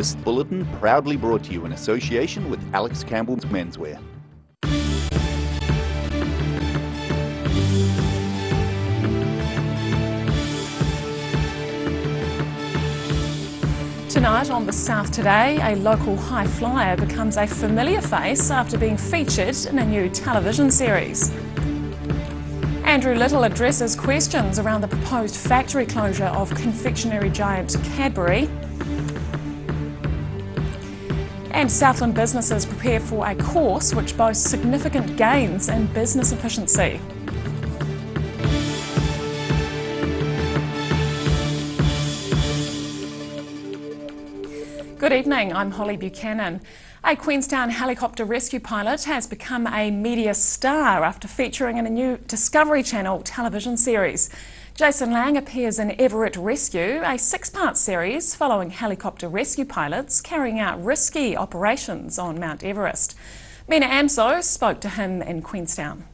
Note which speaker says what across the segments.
Speaker 1: This bulletin proudly brought to you in association with Alex Campbell's Menswear.
Speaker 2: Tonight on The South Today, a local high flyer becomes a familiar face after being featured in a new television series. Andrew Little addresses questions around the proposed factory closure of confectionery giant Cadbury. And Southland businesses prepare for a course which boasts significant gains in business efficiency. Good evening, I'm Holly Buchanan. A Queenstown helicopter rescue pilot has become a media star after featuring in a new Discovery Channel television series. Jason Lang appears in Everett Rescue, a 6-part series following helicopter rescue pilots carrying out risky operations on Mount Everest. Mina Amso spoke to him in Queenstown.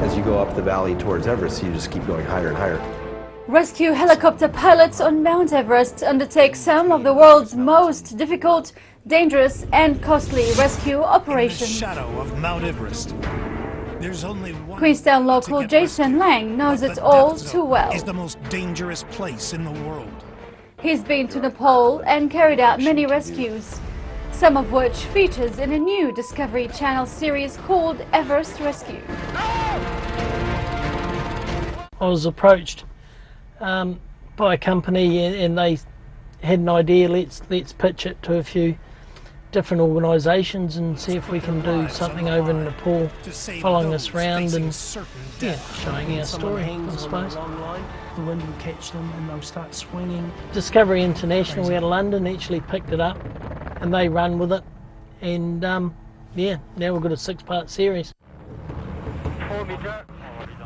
Speaker 3: As you go up the valley towards Everest, you just keep going higher and higher.
Speaker 4: Rescue helicopter pilots on Mount Everest undertake some of the world's most difficult, dangerous and costly rescue operations.
Speaker 5: In the shadow of Mount Everest, there's only one.
Speaker 4: Queenstown local Jason Lang knows it all too well.
Speaker 5: It's the most dangerous place in the world.
Speaker 4: He's been to Nepal and carried out many rescues, some of which features in a new Discovery Channel series called Everest Rescue.
Speaker 6: I was approached by a company and they had an idea, let's pitch it to a few different organisations and see if we can do something over in Nepal, following us round and showing our story, I suppose.
Speaker 7: The wind will catch them and they'll start swinging.
Speaker 6: Discovery International out of London actually picked it up and they run with it, and now we've got a 6-part series.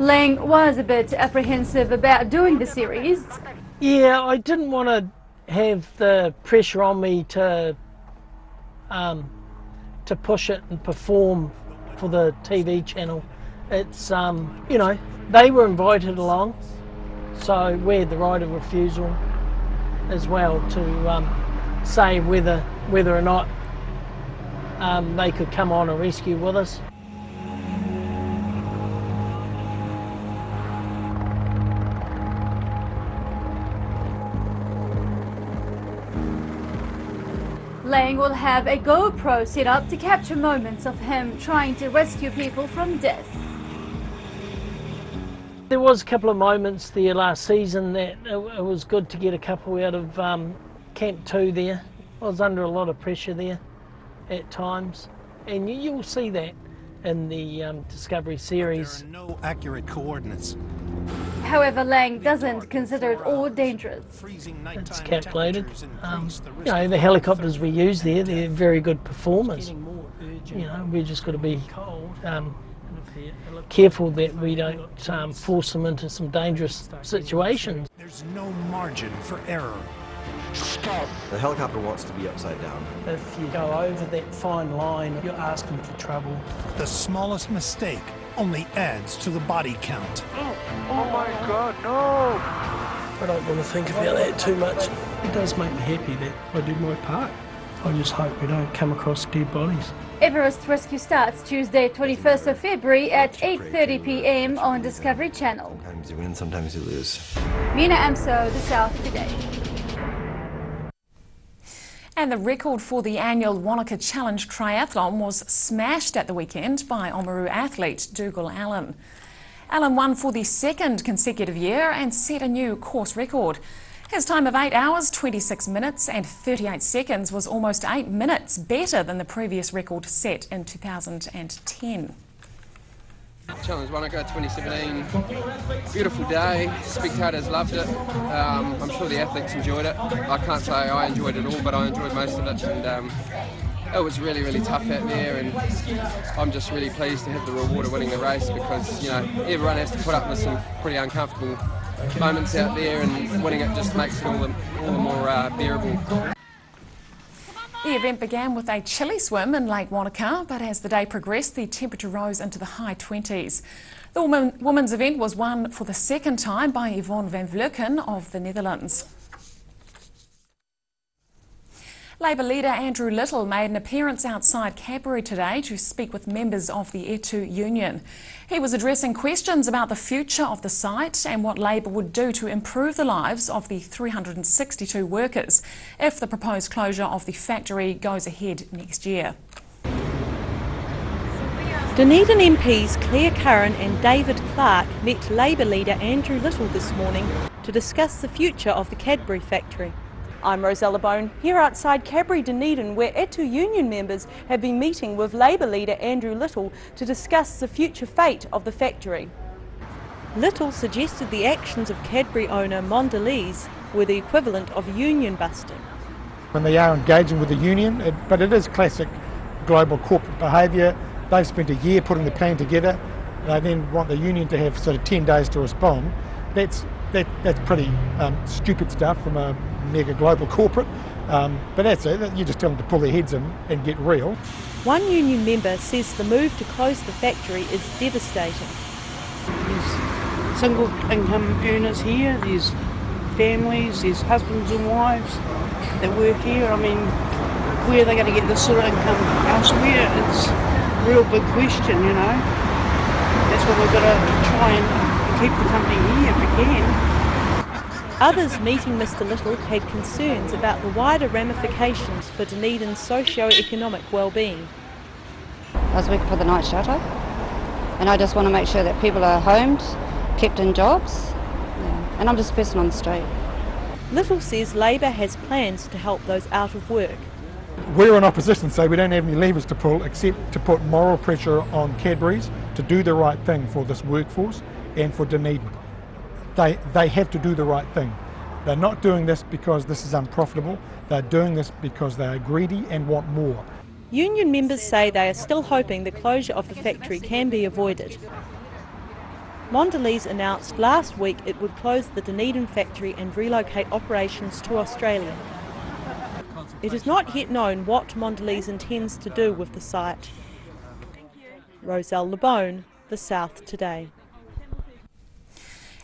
Speaker 4: Lang was a bit apprehensive about doing the series.
Speaker 6: Yeah, I didn't want to have the pressure on me to push it and perform for the TV channel. It's they were invited along, so we had the right of refusal as well to say whether or not they could come on a rescue with us.
Speaker 4: Lang will have a GoPro set up to capture moments of him trying to rescue people from death.
Speaker 6: There was a couple of moments there last season that it was good to get a couple out of Camp 2 there. I was under a lot of pressure there at times, and you'll see that in the Discovery series.
Speaker 5: There are no accurate coordinates.
Speaker 4: However, Lang doesn't consider it all dangerous.
Speaker 6: It's calculated. The helicopters we use there, they're very good performers. We've just got to be careful that we don't force them into some dangerous situations.
Speaker 5: There's no margin for error.
Speaker 3: Stop. The helicopter wants to be upside down.
Speaker 7: If you go over that fine line, you're asking for trouble.
Speaker 5: The smallest mistake only adds to the body count.
Speaker 7: Oh my God, no! I don't want to think about that too much. It does make me happy that I did my part. I just hope we don't come across dead bodies.
Speaker 4: Everest Rescue starts Tuesday, 21st of February at 8:30 p.m. on Discovery Channel.
Speaker 3: Sometimes you win, sometimes you lose.
Speaker 4: Mina Amso, The South Today.
Speaker 2: And the record for the annual Wanaka Challenge Triathlon was smashed at the weekend by Oamaru athlete Dougal Allen. Allen won for the 2nd consecutive year and set a new course record. His time of 8 hours, 26 minutes and 38 seconds was almost 8 minutes better than the previous record set in 2010.
Speaker 8: Challenge Wanaka 2017, beautiful day, spectators loved it, I'm sure the athletes enjoyed it. I can't say I enjoyed it all, but I enjoyed most of it, and it was really, really tough out there, and I'm just really pleased to have the reward of winning the race, because everyone has to put up with some pretty uncomfortable moments out there, and winning it just makes it all the more bearable.
Speaker 2: The event began with a chilly swim in Lake Wanaka, but as the day progressed, the temperature rose into the high 20s. The women's event was won for the 2nd time by Yvonne van Vleuten of the Netherlands. Labour leader Andrew Little made an appearance outside Cadbury today to speak with members of the Etu union. He was addressing questions about the future of the site and what Labour would do to improve the lives of the 362 workers if the proposed closure of the factory goes ahead next year.
Speaker 9: Dunedin MPs Claire Curran and David Clark met Labour leader Andrew Little this morning to discuss the future of the Cadbury factory. I'm Rosella Bone, here outside Cadbury Dunedin, where Etu union members have been meeting with Labour leader Andrew Little to discuss the future fate of the factory. Little suggested the actions of Cadbury owner Mondelez were the equivalent of union busting.
Speaker 10: When they are engaging with the union, but it is classic global corporate behaviour. They've spent a year putting the plan together. They then want the union to have sort of 10 days to respond. That's pretty stupid stuff from a mega global corporate, but that's it. You just tell them to pull their heads in and get real.
Speaker 9: One union member says the move to close the factory is devastating.
Speaker 11: There's single income earners here, there's families, there's husbands and wives that work here. I mean, where are they going to get this sort of income elsewhere? It's a real big question, you know. That's why we've got to try and keep the company here if we can.
Speaker 9: Others meeting Mr Little had concerns about the wider ramifications for Dunedin's socio-economic well-being.
Speaker 12: I was working for the night shelter, and I just want to make sure that people are homed, kept in jobs, and I'm just a person on the street.
Speaker 9: Little says Labour has plans to help those out of work.
Speaker 10: We're in opposition, so we don't have any levers to pull except to put moral pressure on Cadbury's to do the right thing for this workforce and for Dunedin. They have to do the right thing. They're not doing this because this is unprofitable. They're doing this because they are greedy and want more.
Speaker 9: Union members say they are still hoping the closure of the factory can be avoided. Mondelez announced last week it would close the Dunedin factory and relocate operations to Australia. It is not yet known what Mondelez intends to do with the site. Roselle LeBone, The South Today.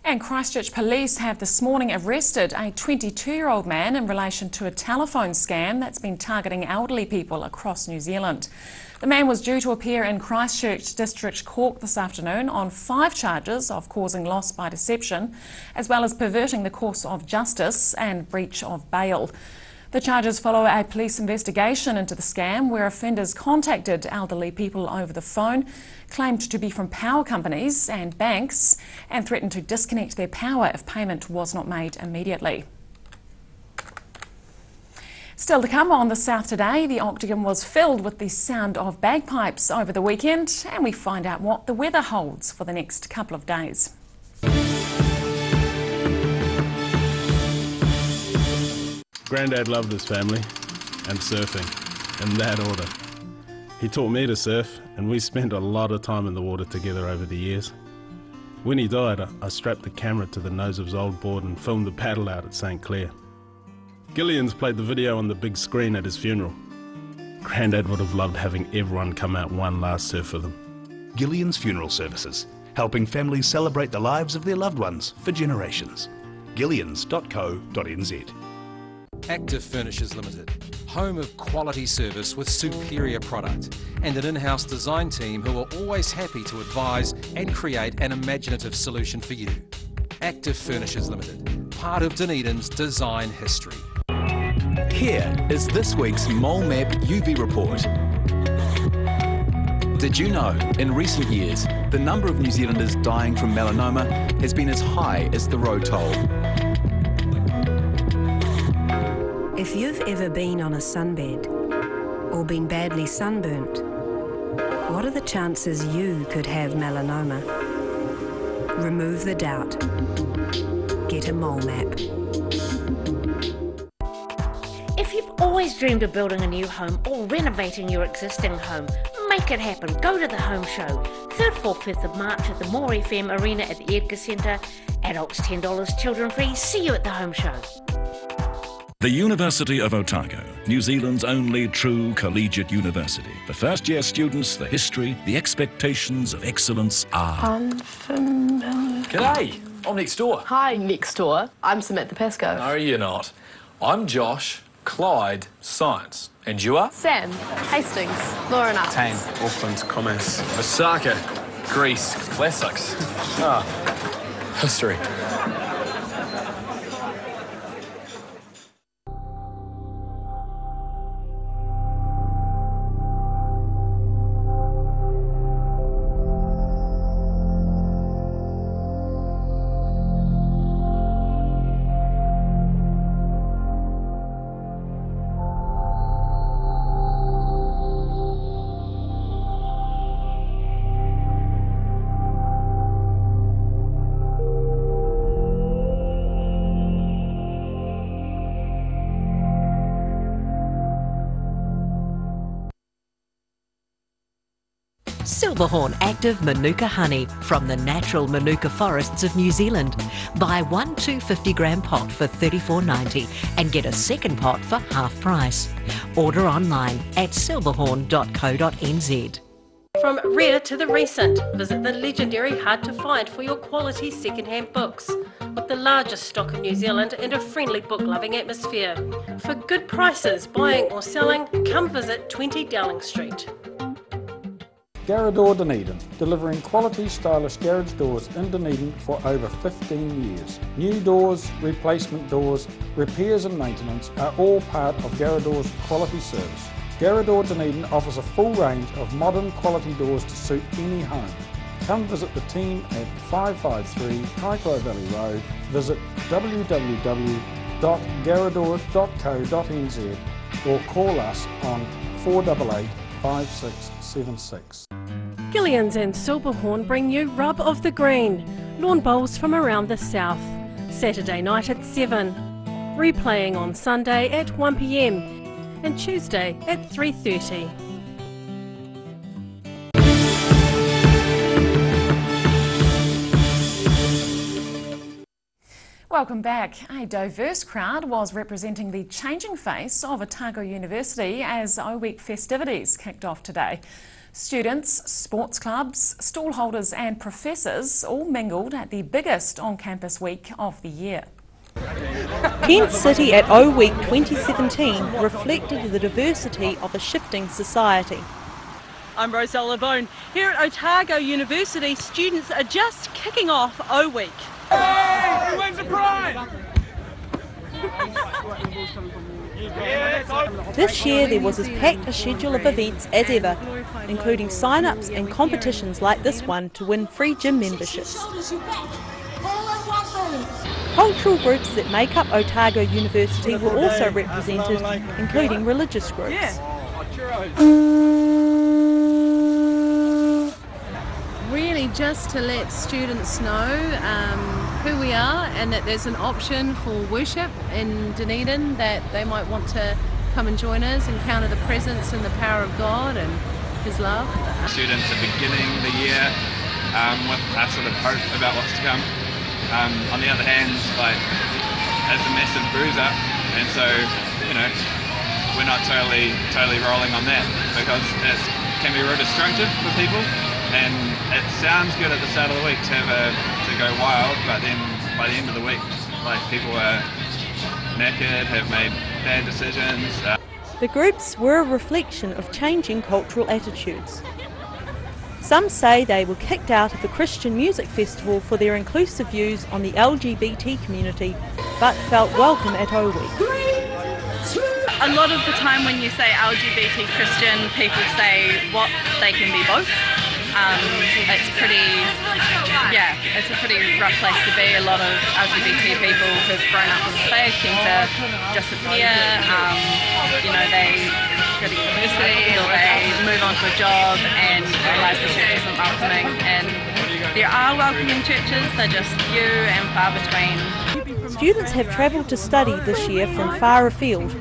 Speaker 2: And Christchurch police have this morning arrested a 22-year-old man in relation to a telephone scam that's been targeting elderly people across New Zealand. The man was due to appear in Christchurch District Court this afternoon on 5 charges of causing loss by deception, as well as perverting the course of justice and breach of bail. The charges follow a police investigation into the scam where offenders contacted elderly people over the phone, claimed to be from power companies and banks, and threatened to disconnect their power if payment was not made immediately. Still to come on The South Today, the Octagon was filled with the sound of bagpipes over the weekend, and we find out what the weather holds for the next couple of days.
Speaker 13: Grandad loved his family and surfing, in that order. He taught me to surf, and we spent a lot of time in the water together over the years. When he died, I strapped the camera to the nose of his old board and filmed the paddle out at St Clair. Gillian's played the video on the big screen at his funeral. Grandad would have loved having everyone come out one last surf with him.
Speaker 14: Gillian's Funeral Services, helping families celebrate the lives of their loved ones for generations. Gillians.co.nz.
Speaker 15: Active Furnishers Limited, home of quality service with superior product and an in-house design team who are always happy to advise and create an imaginative solution for you. Active Furnishers Limited, part of Dunedin's design history.
Speaker 16: Here is this week's Mole Map UV report. Did you know, in recent years, the number of New Zealanders dying from melanoma has been as high as the road toll?
Speaker 17: If you've ever been on a sunbed or been badly sunburnt, what are the chances you could have melanoma? Remove the doubt. Get a mole map.
Speaker 18: If you've always dreamed of building a new home or renovating your existing home, make it happen. Go to the Home Show, 3rd, 4th, 5th of March at the Moore FM Arena at the Edgar Centre. Adults $10, children free. See you at the Home Show.
Speaker 19: The University of Otago, New Zealand's only true collegiate university. For first-year students, the history, the expectations of excellence are
Speaker 20: unfamiliar.
Speaker 21: G'day, I'm next door.
Speaker 20: Hi, next door. I'm Samantha Pascoe.
Speaker 21: No, you're not. I'm Josh, Clyde, Science. And you are?
Speaker 22: Sam, Hastings, Law and Arts.
Speaker 21: Tane, Auckland, Commerce. Osaka, Greece, Classics. History.
Speaker 23: Silverhorn Active Manuka Honey from the natural Manuka forests of New Zealand. Buy one 250-gram pot for $34.90 and get a second pot for half price. Order online at silverhorn.co.nz.
Speaker 9: From rare to the recent, visit the legendary Hard to Find for your quality second-hand books. With the largest stock in New Zealand and a friendly book-loving atmosphere. For good prices, buying or selling, come visit 20 Dowling Street.
Speaker 24: Garrador Dunedin, delivering quality stylish garage doors in Dunedin for over 15 years. New doors, replacement doors, repairs and maintenance are all part of Garrador's quality service. Garrador Dunedin offers a full range of modern quality doors to suit any home. Come visit the team at 553 Kaikoura Valley Road. Visit www.garrador.co.nz or call us on 488 5676.
Speaker 9: Gillian's and Silverhorn bring you Rub of the Green, lawn bowls from around the south. Saturday night at 7, replaying on Sunday at 1 p.m. and Tuesday at 3:30.
Speaker 2: Welcome back. A diverse crowd was representing the changing face of Otago University as O Week festivities kicked off today. Students, sports clubs, stall holders and professors all mingled at the biggest on-campus week of the year.
Speaker 9: Kent City at O Week 2017 reflected the diversity of a shifting society. I'm Rosella Bone. Here at Otago University, students are just kicking off O Week.
Speaker 21: Hey, who wins the prize?
Speaker 9: This year there was as packed a schedule of events as ever, including sign-ups and competitions like this one to win free gym memberships. Cultural groups that make up Otago University were also represented, including religious groups.
Speaker 25: Really just to let students know who we are and that there's an option for worship in Dunedin, that they might want to come and join us, encounter the presence and the power of God and His love.
Speaker 26: Students are beginning the year with a sort of hope about what's to come. On the other hand, like, it's a massive bruiser, and so, you know, we're not totally rolling on that, because it can be real destructive for people. And it sounds good at the start of the week to go wild, but then by the end of the week, like, people are knackered, have made bad decisions.
Speaker 9: The groups were a reflection of changing cultural attitudes. Some say they were kicked out of the Christian Music Festival for their inclusive views on the LGBT community, but felt welcome at O Week.
Speaker 27: A lot of the time when you say LGBT Christian, people say what they can be both. It's a pretty rough place to be. A lot of LGBT people who've grown up with the flag tend to disappear. You know, they go to university or they move on to a job and realise the church isn't welcoming. And there are welcoming churches, they're just few and far between.
Speaker 9: Students have travelled to study this year from far afield.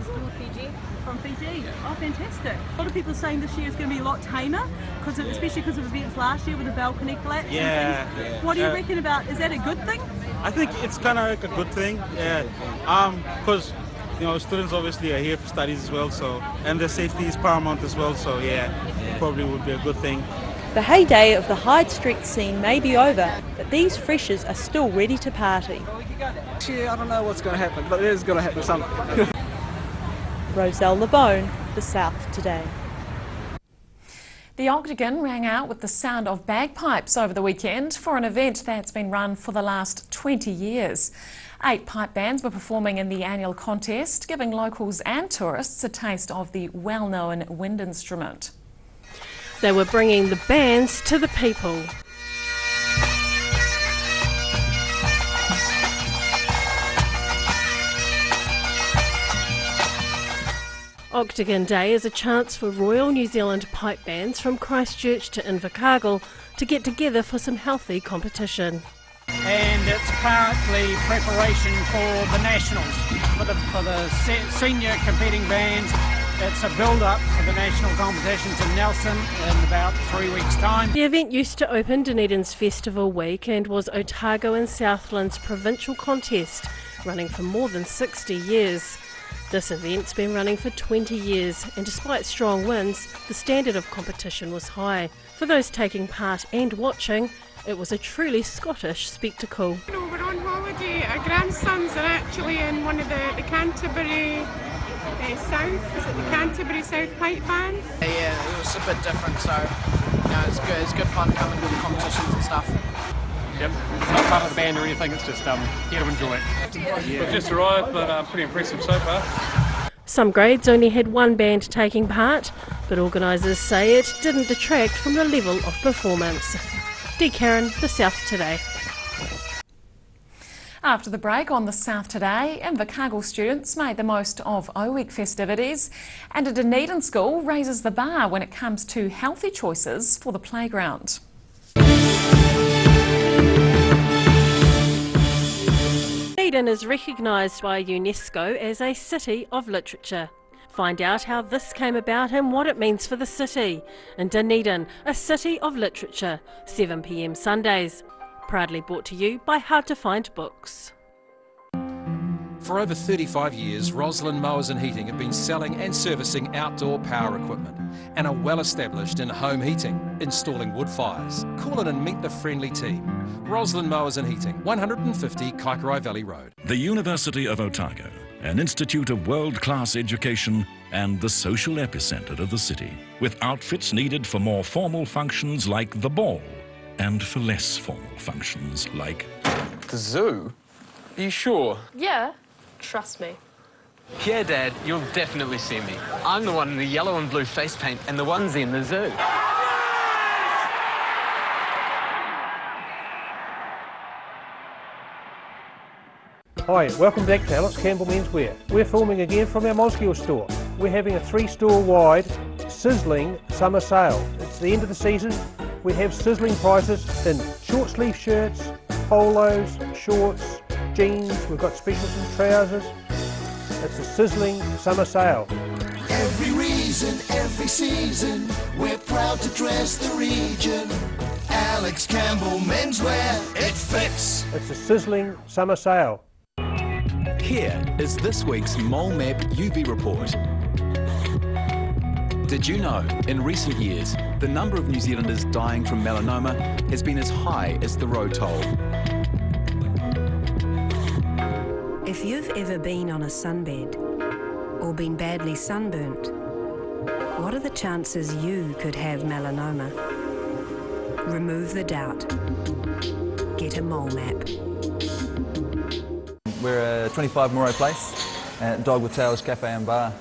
Speaker 28: From Fiji. Oh, fantastic. A lot of people are saying this year is going to be a lot tamer, especially because of events last year with the balcony collapse.
Speaker 29: Yeah.
Speaker 28: And things. What are you reckon about, is that a good thing?
Speaker 29: I think it's kind of like a good thing, yeah. Because, you know, students obviously are here for studies as well, so, and their safety is paramount as well, so yeah, it probably would be a good thing.
Speaker 9: The heyday of the Hyde Street scene may be over, but these freshers are still ready to party.
Speaker 29: Actually, I don't know what's going to happen, but it is going to happen something.
Speaker 9: Roselle LeBone, The South Today.
Speaker 2: The Octagon rang out with the sound of bagpipes over the weekend for an event that's been run for the last 20 years. 8 pipe bands were performing in the annual contest, giving locals and tourists a taste of the well-known wind instrument.
Speaker 9: They were bringing the bands to the people. Octagon Day is a chance for Royal New Zealand pipe bands from Christchurch to Invercargill to get together for some healthy competition.
Speaker 1: And it's partly preparation for the nationals, for the senior competing bands. It's a build-up for the national competitions in Nelson in about 3 weeks' time.
Speaker 9: The event used to open Dunedin's Festival Week and was Otago and Southland's provincial contest, running for more than 60 years. This event's been running for 20 years, and despite strong winds, the standard of competition was high. For those taking part and watching, it was a truly Scottish spectacle.
Speaker 3: No, we're on holiday. Our grandsons are actually in one of the Canterbury South, is it the Canterbury South Pipe Band?
Speaker 4: Yeah, it was a bit different, so it's good. It's good fun coming to the competitions and stuff.
Speaker 5: Yep, it's not part of the band or anything, it's just here to enjoy it. We've just arrived, but pretty impressive so far.
Speaker 9: Some grades only had one band taking part, but organisers say it didn't detract from the level of performance. Dee Karen, The South Today.
Speaker 2: After the break on The South Today, Invercargill students made the most of O-Week festivities, and a Dunedin school raises the bar when it comes to healthy choices for the playground.
Speaker 9: Dunedin is recognised by UNESCO as a city of literature. Find out how this came about and what it means for the city. In Dunedin, a city of literature, 7 p.m. Sundays. Proudly brought to you by Hard to Find Books.
Speaker 15: For over 35 years, Roslyn Mowers and Heating have been selling and servicing outdoor power equipment and are well established in home heating, installing wood fires. Call in and meet the friendly team. Roslyn Mowers and Heating, 150 Kaikorai Valley Road.
Speaker 19: The University of Otago, an institute of world-class education and the social epicentre of the city, with outfits needed for more formal functions like the ball and for less formal functions like
Speaker 21: the zoo? Are you sure?
Speaker 22: Yeah, trust me.
Speaker 21: Yeah, Dad, you'll definitely see me. I'm the one in the yellow and blue face paint and the onesie in the zoo.
Speaker 6: Hi, welcome back to Alex Campbell Menswear. We're filming again from our Mosgiel store. We're having a 3-store wide, sizzling summer sale. It's the end of the season. We have sizzling prices in short sleeve shirts, polos, shorts, jeans. We've got specials in trousers. It's a sizzling summer sale.
Speaker 7: Every reason, every season, we're proud to dress the region. Alex Campbell Menswear, it fits.
Speaker 6: It's a sizzling summer sale.
Speaker 16: Here is this week's Mole Map UV report. Did you know, in recent years, the number of New Zealanders dying from melanoma has been as high as the road toll?
Speaker 17: If you've ever been on a sunbed or been badly sunburnt, what are the chances you could have melanoma? Remove the doubt. Get a mole map.
Speaker 8: We're a 25 Moray Place at Dog with Tails Cafe and Bar.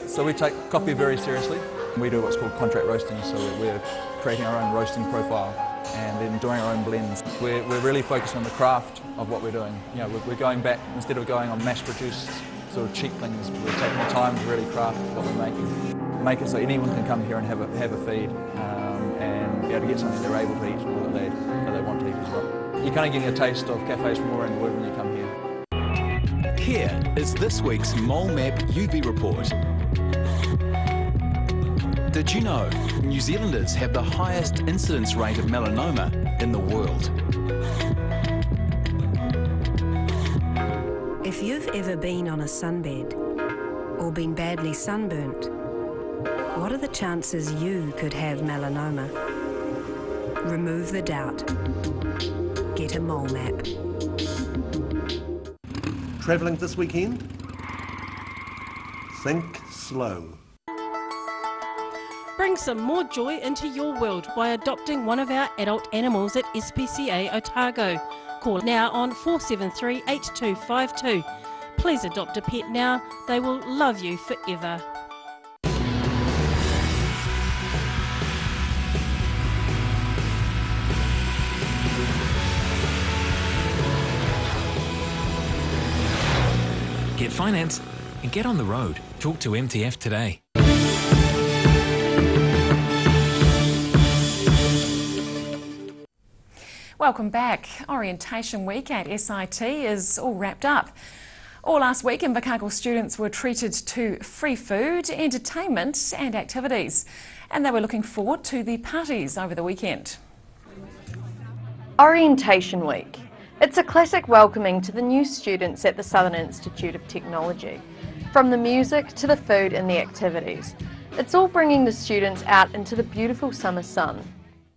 Speaker 8: So we take coffee very seriously. We do what's called contract roasting, so we're creating our own roasting profile and then doing our own blends. We're really focused on the craft of what we're doing. You know, we're going back, instead of going on mass-produced sort of cheap things, we're taking the time to really craft what we're making. Make it so anyone can come here and have a feed and be able to get something they're able to eat or that they want to eat as well. You're kind of getting a taste of cafes from all around the world when you come here.
Speaker 16: Here is this week's Mole Map UV report. Did you know New Zealanders have the highest incidence rate of melanoma in the world?
Speaker 17: If you've ever been on a sunbed or been badly sunburnt, what are the chances you could have melanoma? Remove the doubt. Get a mole map.
Speaker 11: Travelling this weekend?
Speaker 10: Think slow.
Speaker 11: Bring some more joy into your world by adopting one of our adult animals at SPCA Otago. Call now on 473 8252. Please adopt a pet now, they will love you forever.
Speaker 12: Get finance and get on the road. Talk to MTF today.
Speaker 2: Welcome back. Orientation week at SIT is all wrapped up. All last week, Invercargill students were treated to free food, entertainment and activities, and they were looking forward to the parties over the weekend.
Speaker 13: Orientation week. It's a classic welcoming to the new students at the Southern Institute of Technology. From the music to the food and the activities, it's all bringing the students out into the beautiful summer sun.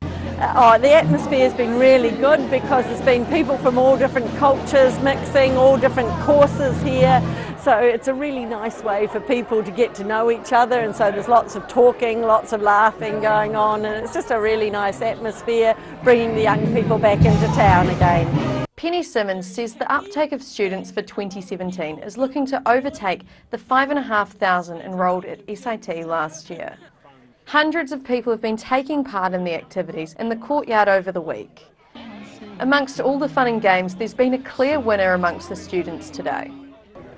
Speaker 14: The atmosphere has been really good because there's been people from all different cultures mixing, all different courses here. So it's a really nice way for people to get to know each other, and so there's lots of talking, lots of laughing going on, and it's just a really nice atmosphere, bringing the young people back into town again.
Speaker 13: Penny Simmons says the uptake of students for 2017 is looking to overtake the 5,500 enrolled at SIT last year. Hundreds of people have been taking part in the activities in the courtyard over the week. Amongst all the fun and games, there's been a clear winner amongst the students today.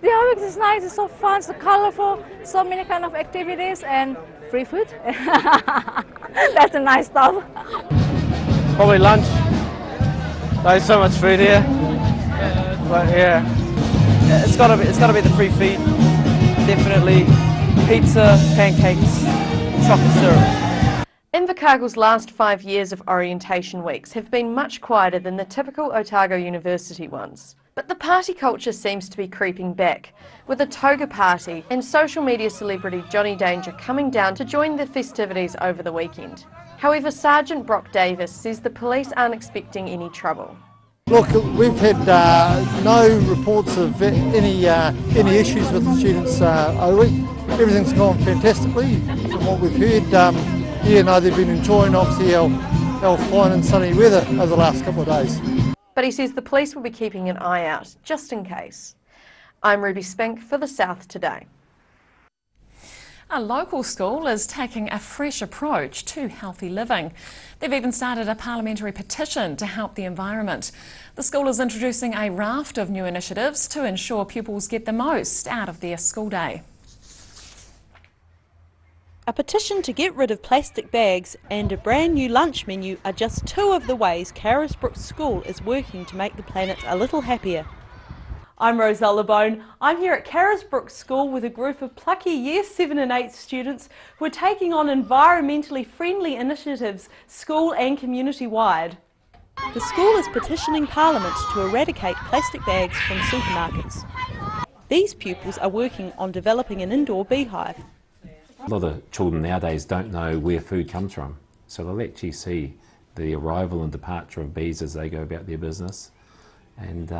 Speaker 18: The whole week is nice, it's so fun, so colourful, so many kind of activities and free food. That's a nice stuff.
Speaker 20: Probably lunch. There's so much food here. But yeah, it's gotta be the free feed. Definitely pizza, pancakes, chocolate syrup.
Speaker 13: Invercargill's last 5 years of orientation weeks have been much quieter than the typical Otago University ones. But the party culture seems to be creeping back, with a toga party and social media celebrity Johnny Danger coming down to join the festivities over the weekend. However, Sergeant Brock Davis says the police aren't expecting any trouble.
Speaker 23: Look, we've had no reports of any issues with the students all week. Everything's gone fantastically from what we've heard. They've been enjoying obviously our fine and sunny weather over the last couple of days.
Speaker 13: But he says the police will be keeping an eye out, just in case. I'm Ruby Spink for The South Today.
Speaker 2: A local school is taking a fresh approach to healthy living. They've even started a parliamentary petition to help the environment. The school is introducing a raft of new initiatives to ensure pupils get the most out of their school day.
Speaker 9: A petition to get rid of plastic bags and a brand new lunch menu are just two of the ways Carisbrook School is working to make the planet a little happier. I'm Rosella Bone. I'm here at Carisbrook School with a group of plucky Year 7 and 8 students who are taking on environmentally friendly initiatives, school and community-wide. The school is petitioning Parliament to eradicate plastic bags from supermarkets. These pupils are working on developing an indoor beehive.
Speaker 24: A lot of children nowadays don't know where food comes from, so they'll actually see the arrival and departure of bees as they go about their business, and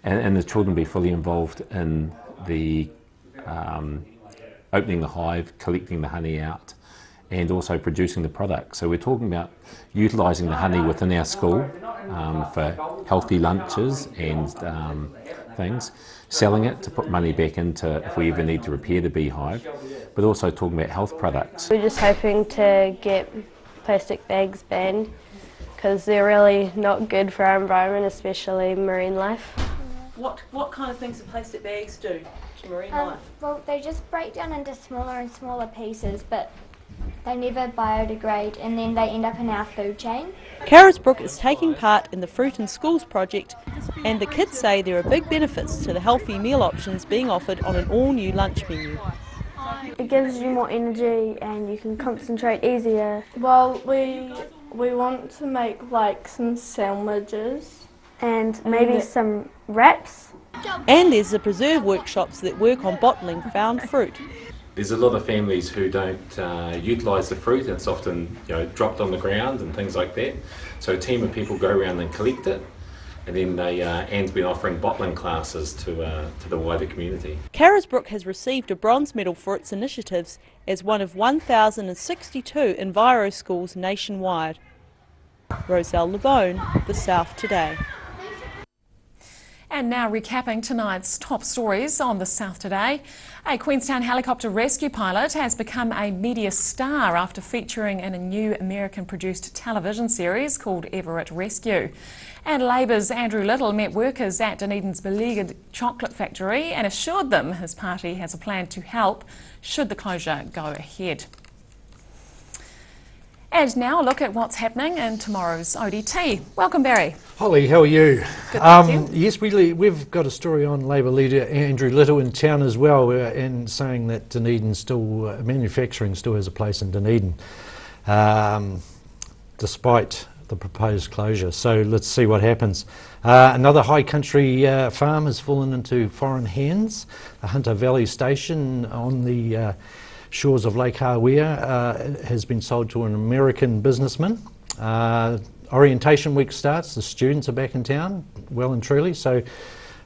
Speaker 24: and the children be fully involved in the opening the hive, collecting the honey out, and also producing the product. So we're talking about utilising the honey within our school for healthy lunches and things, selling it to put money back into if we ever need to repair the beehive, but also talking about health products.
Speaker 22: We're just hoping to get plastic bags banned because they're really not good for our environment, especially marine life.
Speaker 9: What kind of things do plastic bags do to marine life?
Speaker 30: Well, they just break down into smaller and smaller pieces, but they never biodegrade, and then they end up in our food chain.
Speaker 9: Carisbrook is taking part in the Fruit in Schools project, and the kids say there are big benefits to the healthy meal options being offered on an all-new lunch menu.
Speaker 22: It gives you more energy and you can concentrate easier. Well, we want to make like some sandwiches and maybe some wraps.
Speaker 9: And there's the preserve workshops that work on bottling found fruit.
Speaker 24: There's a lot of families who don't utilise the fruit. It's often dropped on the ground and things like that. So a team of people go around and collect it And then Anne's been offering bottling classes to the wider community.
Speaker 9: Carisbrook has received a bronze medal for its initiatives as one of 1,062 Enviro schools nationwide. Roselle LeBone, The South Today.
Speaker 2: And now recapping tonight's top stories on The South Today. A Queenstown helicopter rescue pilot has become a media star after featuring in a new American-produced television series called Everett Rescue. And Labour's Andrew Little met workers at Dunedin's beleaguered chocolate factory and assured them his party has a plan to help should the closure go ahead. And now a look at what's happening in tomorrow's ODT. Welcome, Barry.
Speaker 6: Holly, how are you?
Speaker 2: Good, thank you.
Speaker 6: Yes, we've got a story on Labour leader Andrew Little in town as well, and saying that Dunedin manufacturing still has a place in Dunedin, despite the proposed closure. So let's see what happens. Another high country farm has fallen into foreign hands. The Hunter Valley Station on the shores of Lake Hawea has been sold to an American businessman. Orientation week starts, the students are back in town, well and truly, so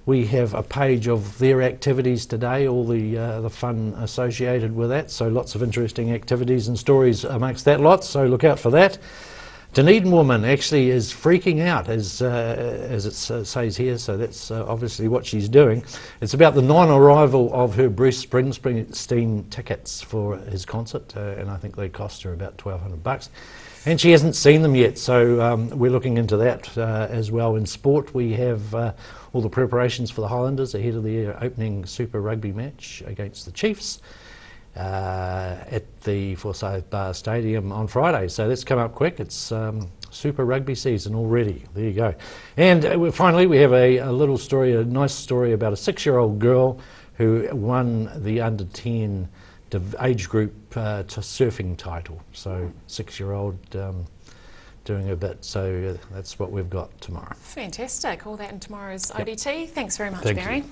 Speaker 6: we have a page of their activities today, all the fun associated with that, so lots of interesting activities and stories amongst that lot, so look out for that. Dunedin woman actually is freaking out, as it says here, so that's obviously what she's doing. It's about the non-arrival of her Bruce Springsteen tickets for his concert, and I think they cost her about $1,200. And she hasn't seen them yet, so we're looking into that as well. In sport, we have all the preparations for the Highlanders ahead of their opening Super Rugby match against the Chiefs at the Forsyth Bar Stadium on Friday. So that's come up quick. It's Super Rugby season already. There you go. And finally, we have a little story, a nice story about a 6-year-old girl who won the under 10 age group to surfing title. So 6-year-old doing a bit. So that's what we've got tomorrow.
Speaker 2: Fantastic. All that in tomorrow's ODT.
Speaker 6: Yep.
Speaker 2: Thanks very much,
Speaker 6: Thank
Speaker 2: Barry.
Speaker 6: you.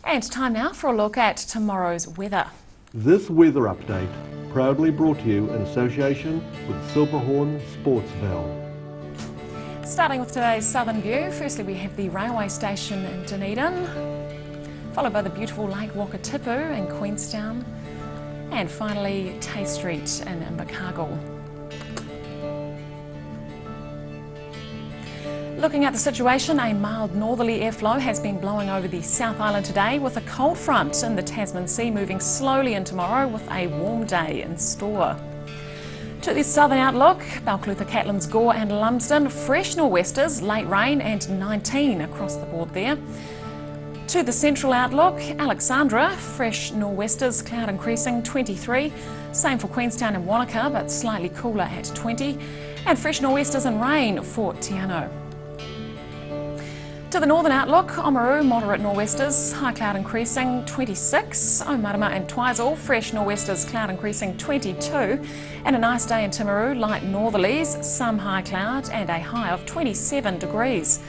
Speaker 2: And time now for a look at tomorrow's weather.
Speaker 1: This weather update proudly brought to you in association with Silverhorn Sportsville.
Speaker 2: Starting with today's southern view, firstly we have the railway station in Dunedin, followed by the beautiful Lake Wakatipu in Queenstown, and finally Tay Street in Invercargill. Looking at the situation, a mild northerly airflow has been blowing over the South Island today, with a cold front in the Tasman Sea moving slowly in tomorrow with a warm day in store. To the southern outlook, Balclutha, Catlins, Gore and Lumsden, fresh nor'westers, late rain and 19 across the board there. To the central outlook, Alexandra, fresh nor'westers, cloud increasing 23. Same for Queenstown and Wanaka, but slightly cooler at 20. And fresh nor'westers and rain for Te Anau. To the northern outlook, Oamaru, moderate nor'westers, high cloud increasing 26. Omarama and Twizel, fresh nor'westers, cloud increasing 22. And a nice day in Timaru, light northerlies, some high cloud and a high of 27 degrees.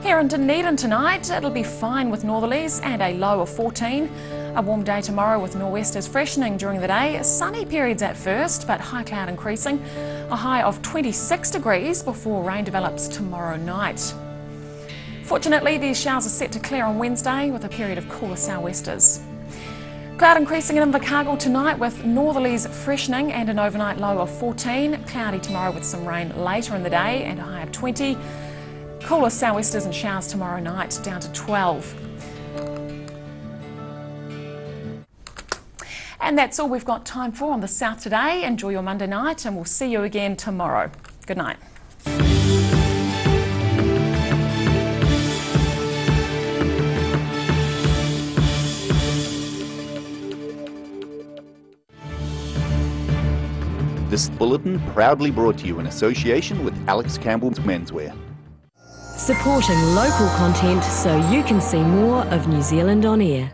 Speaker 2: Here in Dunedin tonight, it'll be fine with northerlies and a low of 14. A warm day tomorrow with nor'westers freshening during the day. Sunny periods at first, but high cloud increasing. A high of 26 degrees before rain develops tomorrow night. Fortunately, these showers are set to clear on Wednesday with a period of cooler sou'westers. Cloud increasing in Invercargill tonight with northerlies freshening and an overnight low of 14. Cloudy tomorrow with some rain later in the day and a high of 20. Cooler sou'westers and showers tomorrow night down to 12. And that's all we've got time for on the South today. Enjoy your Monday night and we'll see you again tomorrow. Good night.
Speaker 3: This bulletin proudly brought to you in association with Alex Campbell's Menswear.
Speaker 4: Supporting local content so you can see more of New Zealand on air.